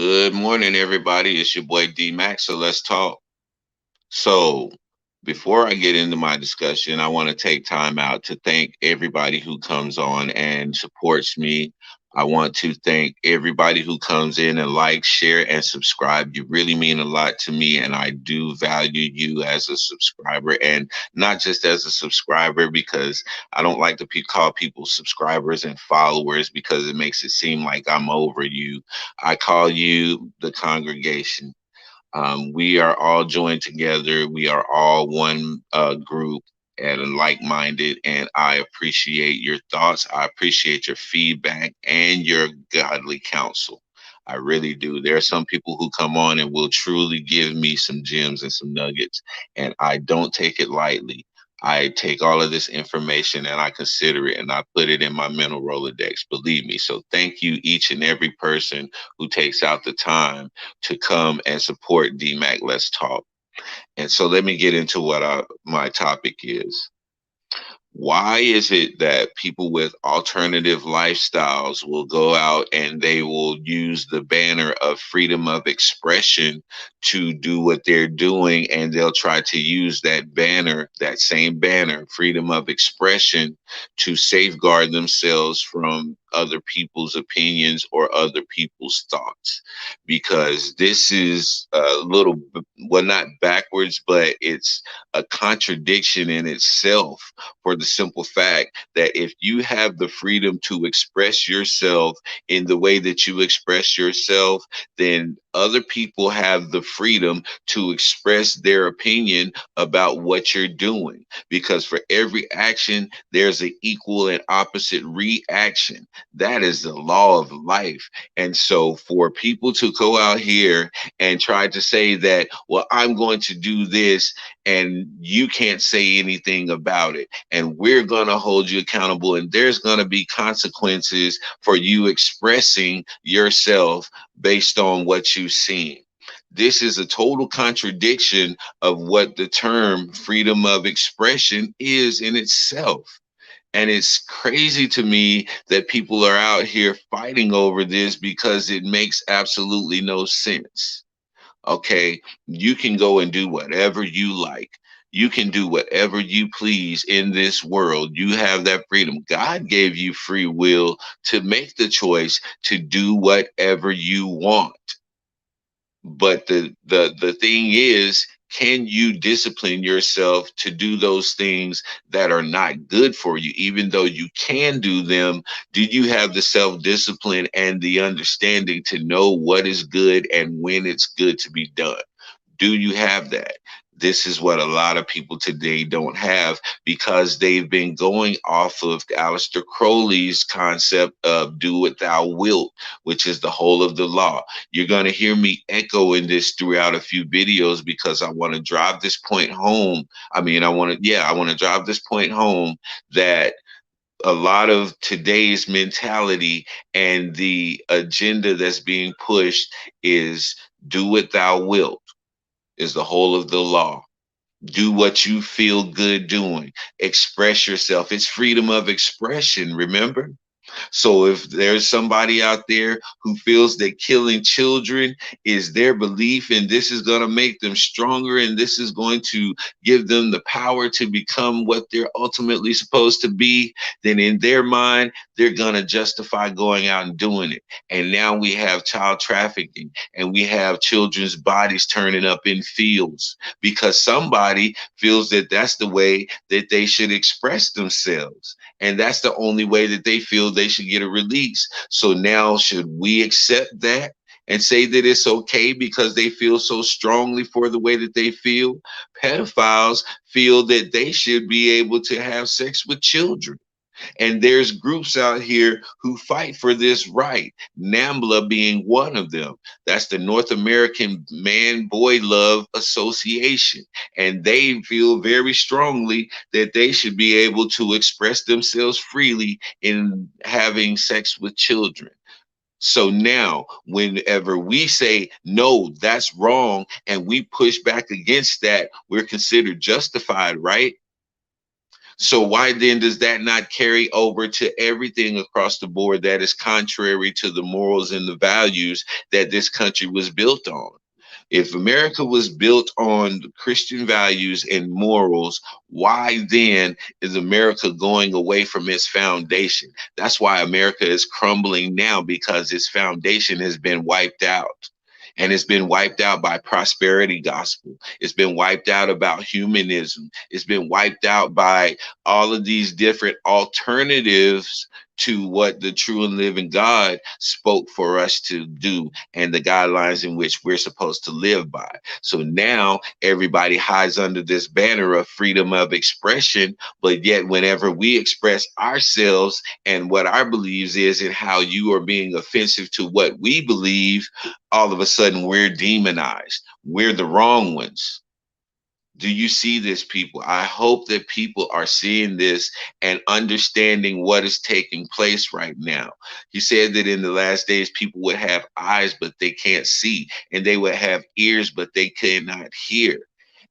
Good morning, everybody. It's your boy D Max. So let's talk. So, before I get into my discussion, I want to take time out to thank everybody who comes on and supports me. I want to thank everybody who comes in and likes, share, and subscribe. You really mean a lot to me, and I do value you as a subscriber, and not just as a subscriber, because I don't like to call people subscribers and followers because it makes it seem like I'm over you. I call you the congregation. We are all joined together. We are all one group and like-minded, and I appreciate your thoughts. I appreciate your feedback and your godly counsel. I really do. There are some people who come on and will truly give me some gems and some nuggets, and I don't take it lightly. I take all of this information and I consider it and I put it in my mental Rolodex, believe me. So thank you, each and every person who takes out the time to come and support DMAC Let's Talk. And so let me get into what my topic is. Why is it that people with alternative lifestyles will go out and they will use the banner of freedom of expression to do what they're doing? And they'll try to use that banner, that same banner, freedom of expression, to safeguard themselves from other people's opinions or other people's thoughts. Because this is a little, well, not backwards, but it's a contradiction in itself, for the simple fact that if you have the freedom to express yourself in the way that you express yourself, then other people have the freedom to express their opinion about what you're doing. Because for every action, there's an equal and opposite reaction. That is the law of life. And so for people to go out here and try to say that, well, I'm going to do this and you can't say anything about it, and we're going to hold you accountable, and there's going to be consequences for you expressing yourself based on what you've seen. This is a total contradiction of what the term freedom of expression is in itself. And it's crazy to me that people are out here fighting over this because it makes absolutely no sense. Okay, you can go and do whatever you like. You can do whatever you please in this world. You have that freedom. God gave you free will to make the choice to do whatever you want. But the thing is, can you discipline yourself to do those things that are not good for you, even though you can do them? Do you have the self-discipline and the understanding to know what is good and when it's good to be done? Do you have that? This is what a lot of people today don't have, because they've been going off of Aleister Crowley's concept of do what thou wilt, which is the whole of the law. You're going to hear me echoing this throughout a few videos because I want to drive this point home. I want to drive this point home that a lot of today's mentality and the agenda that's being pushed is do what thou wilt, is the whole of the law. Do what you feel good doing. Express yourself. It's freedom of expression, remember? So if there's somebody out there who feels that killing children is their belief and this is going to make them stronger and this is going to give them the power to become what they're ultimately supposed to be, then in their mind, they're going to justify going out and doing it. And now we have child trafficking and we have children's bodies turning up in fields because somebody feels that that's the way that they should express themselves. And that's the only way that they feel they should get a release. So now, should we accept that and say that it's okay because they feel so strongly for the way that they feel? Pedophiles feel that they should be able to have sex with children. And there's groups out here who fight for this right, NAMBLA being one of them. That's the North American Man Boy Love Association. And they feel very strongly that they should be able to express themselves freely in having sex with children. So now, whenever we say, no, that's wrong, and we push back against that, we're considered justified, right? So why then does that not carry over to everything across the board that is contrary to the morals and the values that this country was built on? If America was built on Christian values and morals, why then is America going away from its foundation? That's why America is crumbling now, because its foundation has been wiped out. And it's been wiped out by prosperity gospel. It's been wiped out about humanism. It's been wiped out by all of these different alternatives to what the true and living God spoke for us to do and the guidelines in which we're supposed to live by. So now everybody hides under this banner of freedom of expression, but yet whenever we express ourselves and what our beliefs is and how you are being offensive to what we believe, all of a sudden we're demonized. We're the wrong ones. Do you see this, people? I hope that people are seeing this and understanding what is taking place right now. He said that in the last days, people would have eyes, but they can't see, and they would have ears, but they cannot hear.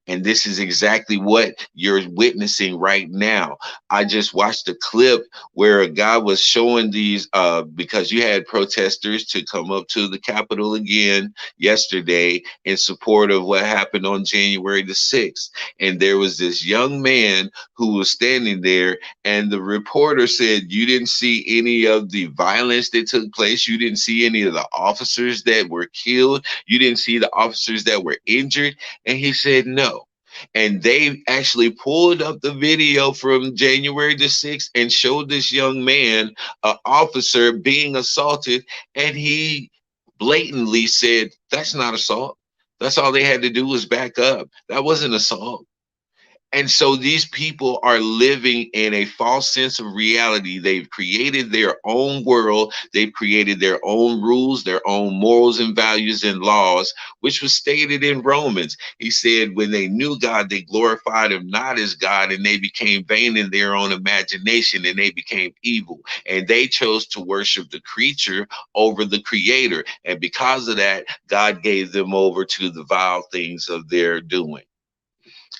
And this is exactly what you're witnessing right now. I just watched a clip where a guy was showing these because you had protesters to come up to the Capitol again yesterday in support of what happened on January the 6th. And there was this young man who was standing there, and the reporter said, "You didn't see any of the violence that took place. You didn't see any of the officers that were killed. You didn't see the officers that were injured." And he said, "No." And they actually pulled up the video from January the 6th and showed this young man, an officer, being assaulted. And he blatantly said, "That's not assault. That's all they had to do was back up. That wasn't assault." And so these people are living in a false sense of reality. They've created their own world. They've created their own rules, their own morals and values and laws, which was stated in Romans. He said, when they knew God, they glorified him not as God, and they became vain in their own imagination, and they became evil. And they chose to worship the creature over the creator. And because of that, God gave them over to the vile things of their doing.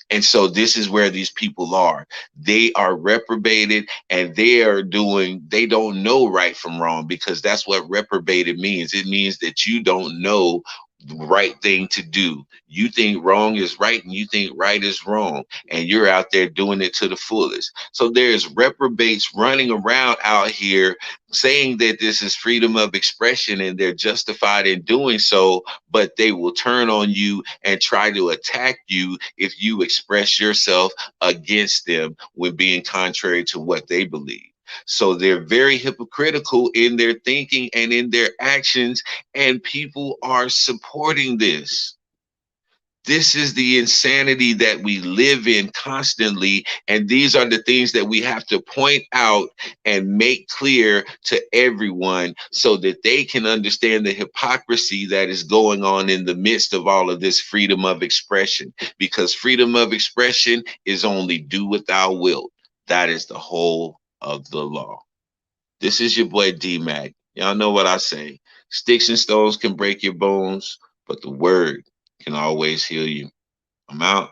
And so this is where these people are. They are reprobated, and they don't know right from wrong, because that's what reprobated means. It means that you don't know the right thing to do. You think wrong is right and you think right is wrong, and you're out there doing it to the fullest. So there's reprobates running around out here saying that this is freedom of expression and they're justified in doing so, but they will turn on you and try to attack you if you express yourself against them when being contrary to what they believe. So they're very hypocritical in their thinking and in their actions, and people are supporting this. This is the insanity that we live in constantly. And these are the things that we have to point out and make clear to everyone so that they can understand the hypocrisy that is going on in the midst of all of this freedom of expression. Because freedom of expression is only do what thou wilt. That is the whole of the law. This is your boy D Mac. Y'all know what I say. Sticks and stones can break your bones, but the word can always heal you. I'm out.